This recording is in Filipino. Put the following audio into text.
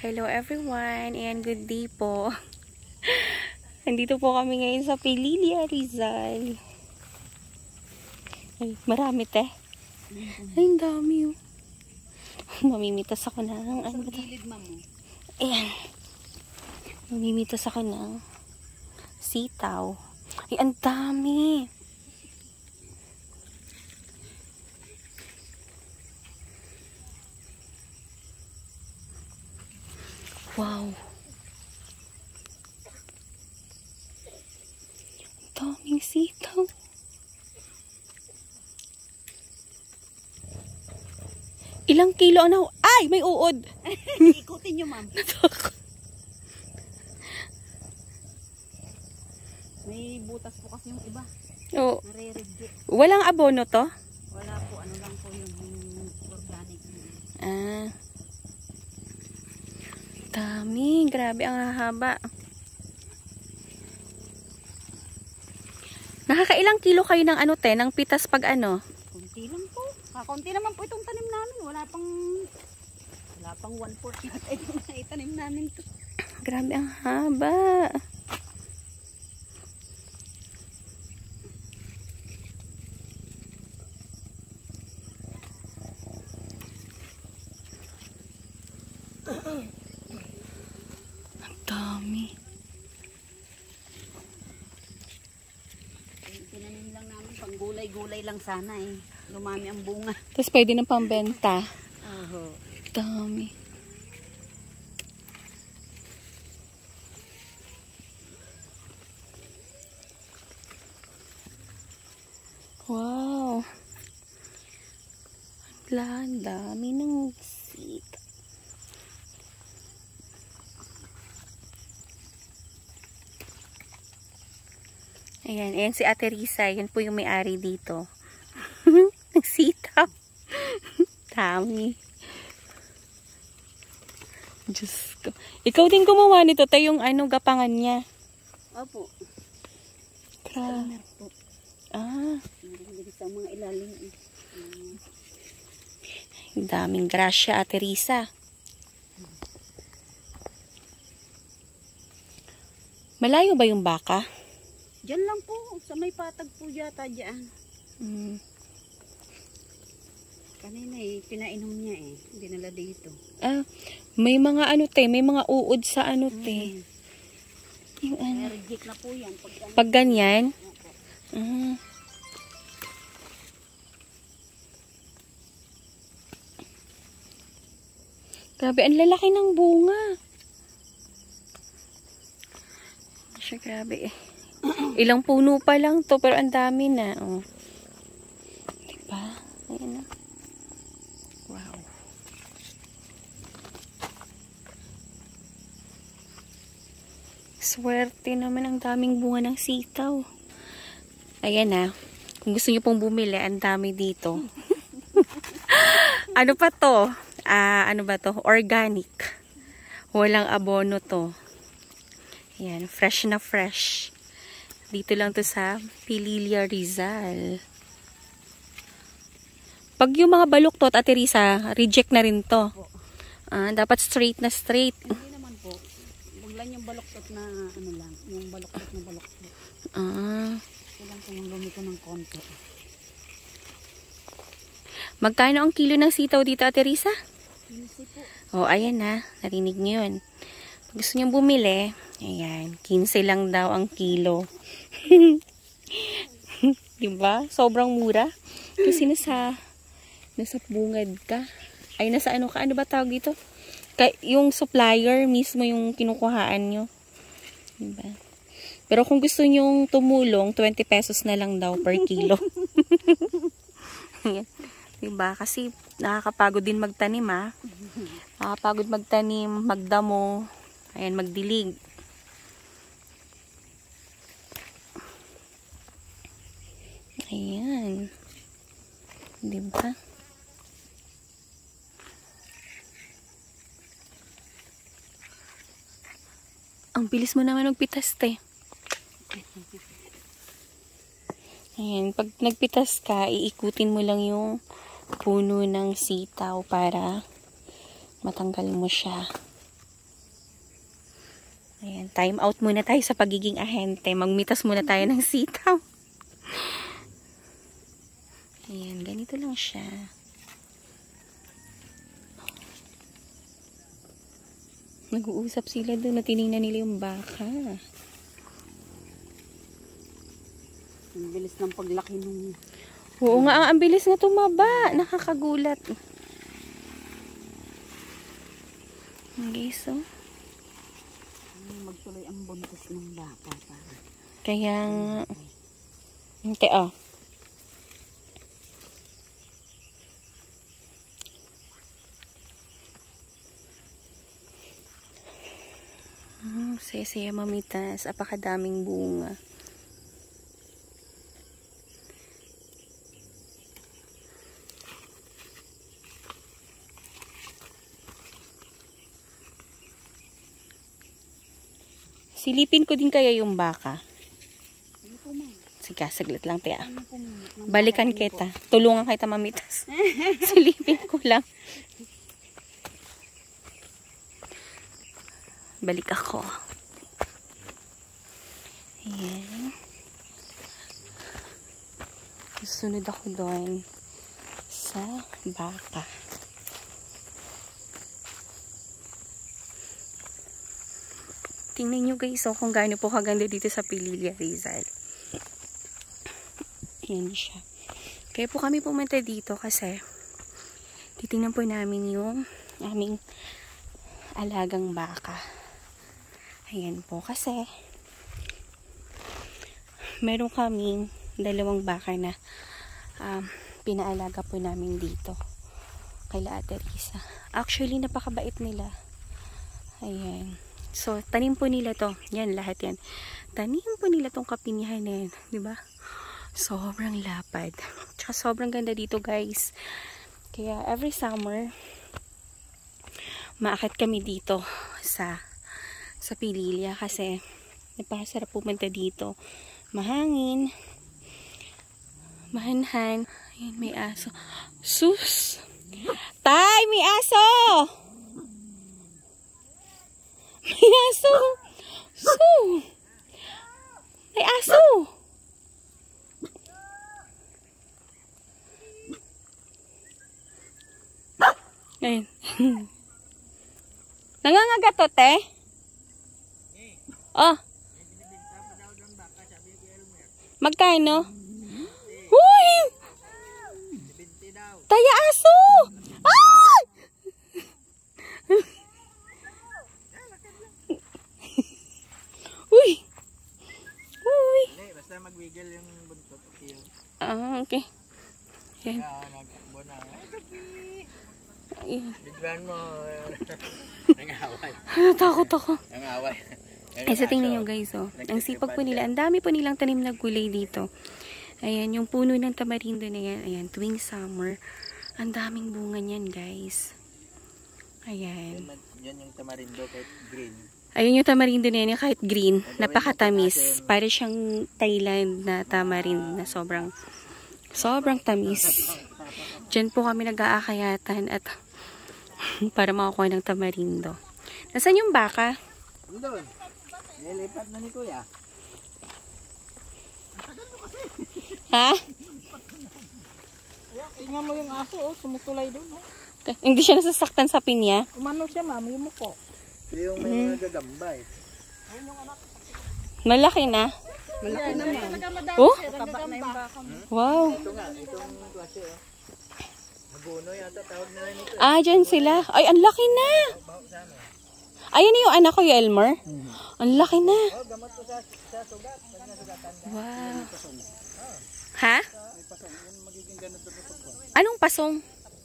Hello everyone and good day po. Nandito po kami ngayon sa Pililla, Rizal. Ay, marami te. Ay, ang dami oh. Mamimitas ako ng ano ba ito? Ayan. Mamimitas ako ng sitaw. Ay, ang dami. Wow. Daming sitaw. Ilang kilo na? Ay, may uod. Ikutin nyo, ma'am. May butas po kasi yung iba. Oo. Nare-reject. Walang abono to? Wala po. Ano lang po yung organic. Ah. Dami. Grabe, ang hahaba. Nakakailang kilo kayo ng ano te, ng pitas pag ano? Kunti lang po. Kakunti naman po itong tanim namin. Wala pang 1/4 yata itong itanim namin to. Grabe, ang haba. Ang dami. Tinanim lang namin pang gulay-gulay lang sana eh. Lumami ang bunga. Tapos pwede ng pambenta. Oho. Dami. Wow. Ang dami ng sitaw. Ayan, ayan si Ate Risa. Yan po yung may-ari dito. Nagsitaw. Dami. Diyos ko. Ikaw din gumawa nito. Tayo yung ano, gapangan niya. Opo. Grabe. Ah. Hindi sa mga ilalim eh. Ang daming grasya, Ate Risa. Malayo ba yung baka? Diyan lang po. Sa may patag po yata dyan. Kanina eh, pinainom niya eh. Dinala dito. Ah, may mga ano te, may mga uod sa ano te. Yung ano. Reject na po yan. Pag ganyan. Grabe, ang lalaki ng bunga. Siya, grabe eh. Ilang puno pa lang to, pero ang dami na. Oh. Diba? Ayan na. Wow. Swerte naman, ang daming bunga ng sitaw. Ayan na. Kung gusto niyo pong bumili, ang dami dito. Ano pa to? Ano ba to? Organic. Walang abono to. Ayan, fresh na fresh. Dito lang to sa Pililla, Rizal. Pag yung mga baluktot, Ate Risa, reject na rin to. Dapat straight na straight. Hindi naman po. Buglan yung baluktot na ano lang. Yung baluktot na baluktot. Kailan po yung lumiko ng konti. Magkano ang kilo ng sitaw dito, Ate Risa? 15 po. Oh, ayan na. Narinig nyo yun. Pag gusto nyo bumili, ayan, 15 lang daw ang kilo. Diba? Sobrang mura. Kasi nasa bungad ka. Ay, nasa ano ka? Ano ba tawag dito? Yung supplier mismo yung kinukuhaan nyo. Diba? Pero kung gusto nyo tumulong, 20 pesos na lang daw per kilo. Diba? Kasi nakakapagod din magtanim ha. Nakakapagod magtanim, magdamo, ayan, magdilig. Ayan. Diba? Ang bilis mo naman magpitas, te. Ayan, pag nagpitas ka, iikutin mo lang yung puno ng sitaw para matanggal mo siya. Ayan, time out muna tayo sa pagiging ahente. Magmitas muna tayo ng sitaw. Ayan, ganito lang siya. Nag-uusap sila doon na tinignan nila yung baka. Ang bilis ng paglaki nung... Oo nga, ang bilis na tumaba. Nakakagulat. Okay, so... magtuloy ang buntis ng baka. Kaya... Hindi, oh. Saya-saya mamitas. Apakadaming bunga. Silipin ko din kaya yung baka. Sige, saglit lang, tiya. Balikan kita. Tulungan kita mamitas. Silipin ko lang. Balik ako. Ayan. Susunod ako doon sa baka. Tingnan nyo guys, kung gaano po kaganda dito sa Pililla, Rizal. Ayan siya. Kaya po kami pumunta dito kasi titingnan po namin yung aming alagang baka. Ayan po kasi meron kaming 2 baka na pinaalaga po namin dito kay Ate Risa. Actually, napakabait nila. Ayan. So, tanim po nila to. Yan, lahat yan. Tanim po nila tong kapinyahan na yan. Diba? Sobrang lapad. Tsaka sobrang ganda dito, guys. Kaya, every summer, maakit kami dito sa Pililla kasi napakasarap pumunta dito. Mahangin. Mahanhan. Ayan, may aso. Sus! Tay! May aso! May aso! So! May aso! Ayun. Nangangagat to, te? Oh. Magkano? Uy! Taya aso! Ah! Uy! Uy! Basta mag-wiggle yung buntot. Okay. Ah, okay. Yan. Nagtakbo na. Ayan. Biglan mo. Nangaway. Takot ako. Nangaway. Ay, sa tingnan nyo guys, oh. Ang sipag po nila. Ang dami po nilang tanim na gulay dito. Ayan, yung puno ng tamarindo na yan. Ayan, tuwing summer. Ang daming bunga niyan, guys. Ayan. Yan yung tamarindo kahit green. Ayun yung tamarindo na yan, kahit green. Napakatamis. Para siyang Thailand na tamarind na sobrang tamis. Diyan po kami nag-aakayatan at para makakuha ng tamarindo. Nasaan yung baka? Doon. Nilipat na ni Kuya. Ha? Tingnan mo yung aso, oh, sumutulay doon. Oh. Hindi siya nasasaktan sa pinya. Umano siya, mami, yung muko. Yung may mga gagambay. Malaki na. Malaki naman. Oh? Taba na yung baka mo. Wow. Ito nga, itong klase. Maguno yata tawag nila nito. Ah, dyan sila. Ay, ang laki na. Ayan yung anak ko, yung Elmer. Ang laki na. Oh, gamot ko sa sugat. Wow. Ha? May pasong. Yan magiging ganito sa pagpon. Anong pasong?